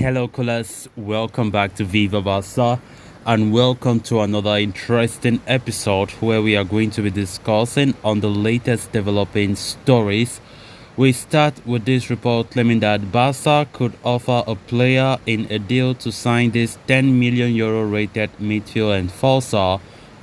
Hello, Colas. Welcome back to Viva Barca, and welcome to another interesting episode where we are going to be discussing on the latest developing stories. We start with this report claiming that Barca could offer a player in a deal to sign this 10 million euro rated midfield enforcer,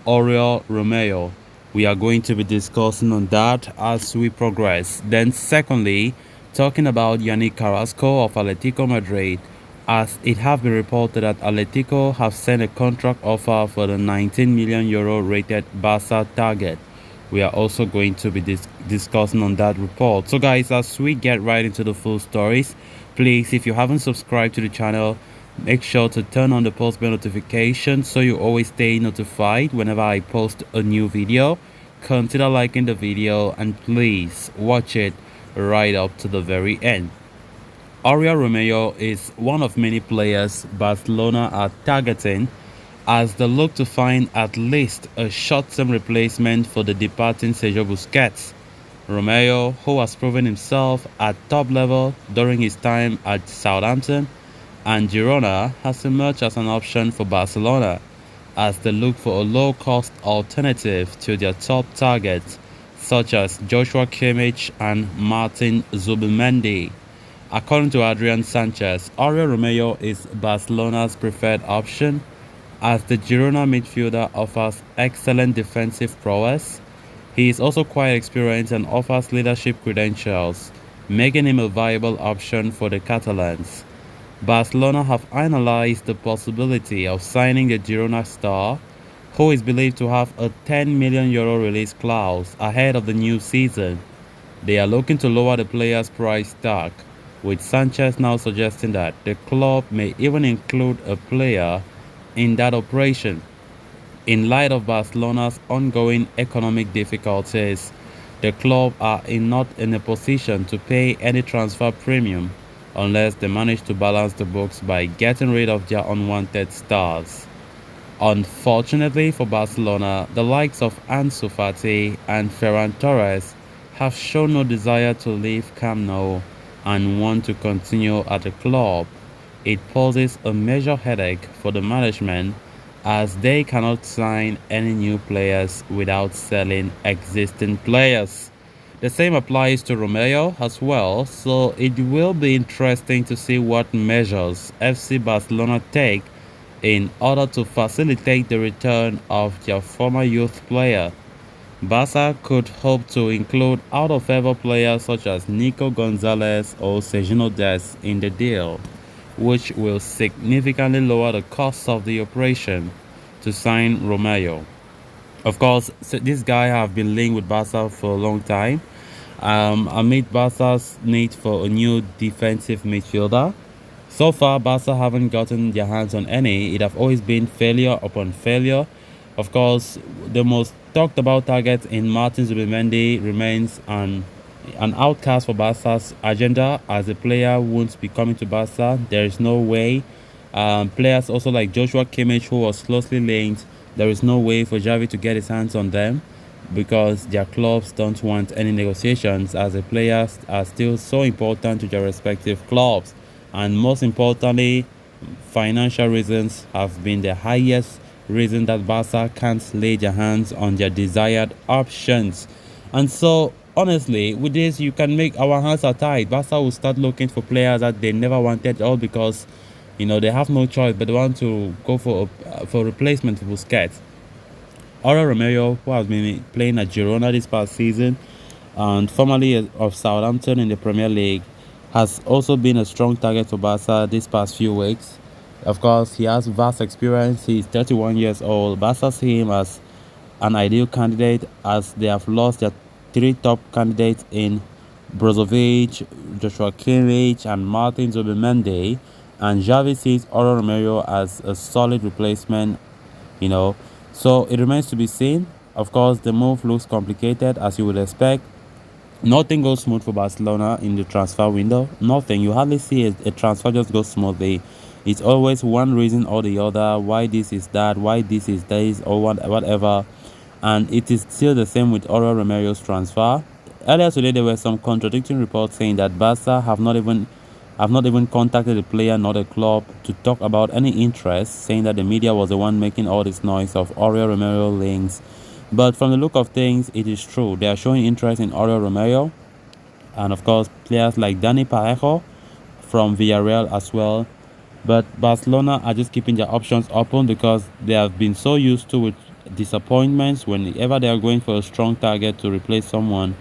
Oriol Romeu. We are going to be discussing on that as we progress. Then, secondly, talking about Yannick Carasco of Atletico Madrid, as it has been reported that Atletico have sent a contract offer for the 19 million euro rated Barca target. We are also going to be discussing on that report. So guys, as we get right into the full stories, please, if you haven't subscribed to the channel, make sure to turn on the post bell notification so you always stay notified whenever I post a new video. Consider liking the video and please watch it right up to the very end. Oriol Romeu is one of many players Barcelona are targeting as they look to find at least a short-term replacement for the departing Sergio Busquets. Romeu, who has proven himself at top level during his time at Southampton and Girona, has emerged as an option for Barcelona as they look for a low-cost alternative to their top targets such as Joshua Kimmich and Martin Zubimendi. According to Adrian Sanchez, Oriol Romeu is Barcelona's preferred option as the Girona midfielder offers excellent defensive prowess. He is also quite experienced and offers leadership credentials, making him a viable option for the Catalans. Barcelona have analyzed the possibility of signing the Girona star, who is believed to have a 10 million euro release clause ahead of the new season. They are looking to lower the player's price tag, with Sanchez now suggesting that the club may even include a player in that operation. In light of Barcelona's ongoing economic difficulties, the club are not in a position to pay any transfer premium unless they manage to balance the books by getting rid of their unwanted stars. Unfortunately for Barcelona, the likes of Ansu Fati and Ferran Torres have shown no desire to leave Camp Nou and want to continue at the club. It poses a major headache for the management as they cannot sign any new players without selling existing players. The same applies to Romeu as well, so it will be interesting to see what measures FC Barcelona take in order to facilitate the return of their former youth player. Barca could hope to include out-of-favor players such as Nico Gonzalez or Sergio Dest in the deal, which will significantly lower the cost of the operation to sign Romeu. Of course, this guy have been linked with Barca for a long time. Amid Barca's need for a new defensive midfielder, so far Barca haven't gotten their hands on any. It have always been failure upon failure. Of course, the most talked about target in Martin Zubimendi remains an outcast for Barca's agenda, as the player won't be coming to Barca. There is no way. Players also like Joshua Kimmich, who was closely linked, there is no way for Xavi to get his hands on them because their clubs don't want any negotiations, as the players are still so important to their respective clubs. And most importantly, financial reasons have been the highest reason that Barca can't lay their hands on their desired options. And so honestly, with this, you can make our hands are tied. Barca will start looking for players that they never wanted, all because they have no choice but they want to go for replacement for Busquets. Oriol Romeu, who has been playing at Girona this past season and formerly of Southampton in the Premier League, has also been a strong target for Barca this past few weeks. Of course, he has vast experience. He's 31 years old. Barca see him as an ideal candidate, as they have lost their three top candidates in Brozovic, Joshua Kimmich, and Martin Zubimendi. And Xavi sees Oriol Romeu as a solid replacement, So it remains to be seen. Of course, the move looks complicated, as you would expect. Nothing goes smooth for Barcelona in the transfer window. Nothing. You hardly see a transfer just go smoothly. It's always one reason or the other, why this is that, why this is this, or whatever. And it is still the same with Oriol Romeu's transfer. Earlier today, there were some contradicting reports saying that Barca have not even I've not even contacted the player nor the club to talk about any interest, saying that the media was the one making all this noise of Oriol Romeu links. But from the look of things, it is true. They are showing interest in Oriol Romeu, and of course, players like Dani Parejo from Villarreal as well. But Barcelona are just keeping their options open because they have been so used to with disappointments whenever they are going for a strong target to replace someone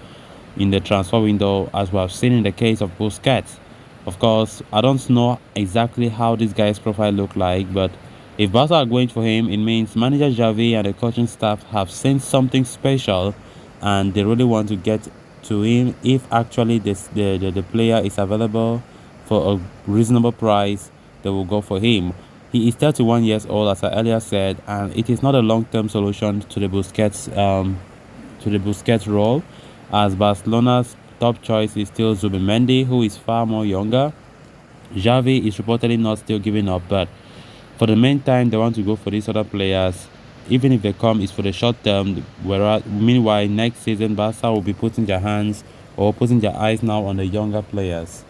in the transfer window, as we have seen in the case of Busquets. Of course, I don't know exactly how this guy's profile look like, but if Barca are going for him, it means manager Xavi and the coaching staff have seen something special, and they really want to get to him if actually the player is available for a reasonable price. They will go for him. He is 31 years old, as I earlier said, and it is not a long-term solution to the Busquets role, as Barcelona's top choice is still Zubimendi, who is far more younger. Xavi is reportedly not still giving up, but for the meantime, they want to go for these other players. Even if they come, it's for the short term. Whereas, meanwhile, next season, Barca will be putting their eyes now on the younger players.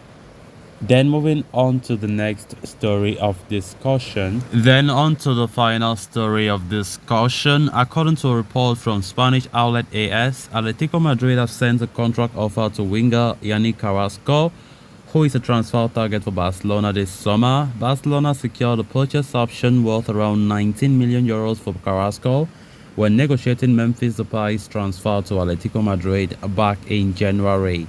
Then moving on to the next story of discussion. Then on to the final story of discussion. According to a report from Spanish outlet AS, Atletico Madrid have sent a contract offer to winger Yannick Carasco, who is a transfer target for Barcelona this summer. Barcelona secured a purchase option worth around 19 million euros for Carasco when negotiating Memphis Depay's transfer to Atletico Madrid back in January.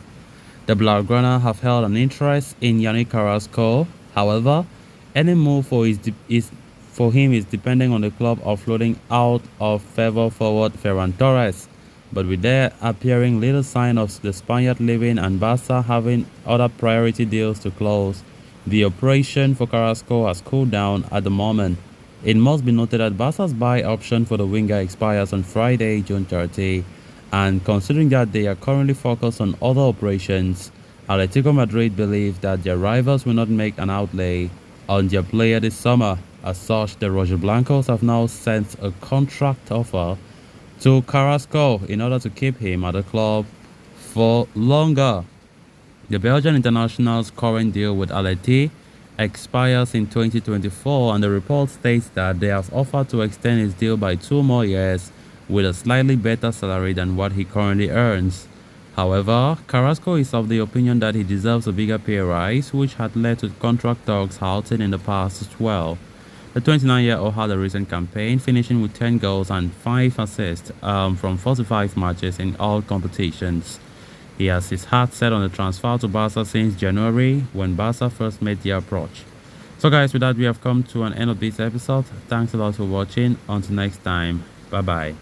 The Blaugrana have held an interest in Yannick Carasco. However, any move for him is depending on the club offloading out of favor forward Ferran Torres. But with there appearing little sign of the Spaniard leaving and Barca having other priority deals to close, the operation for Carasco has cooled down at the moment. It must be noted that Barca's buy option for the winger expires on Friday, June 30. And considering that they are currently focused on other operations, Atletico Madrid believe that their rivals will not make an outlay on their player this summer. As such, the Rojiblancos have now sent a contract offer to Carrasco in order to keep him at the club for longer. The Belgian international's current deal with Atleti expires in 2024, and the report states that they have offered to extend his deal by 2 more years with a slightly better salary than what he currently earns. However, Carrasco is of the opinion that he deserves a bigger pay rise, which had led to contract talks halting in the past as well. The 29-year-old had a recent campaign, finishing with 10 goals and 5 assists from 45 matches in all competitions. He has his heart set on the transfer to Barca since January, when Barca first made the approach. So guys, with that, we have come to an end of this episode. Thanks a lot for watching. Until next time, bye bye.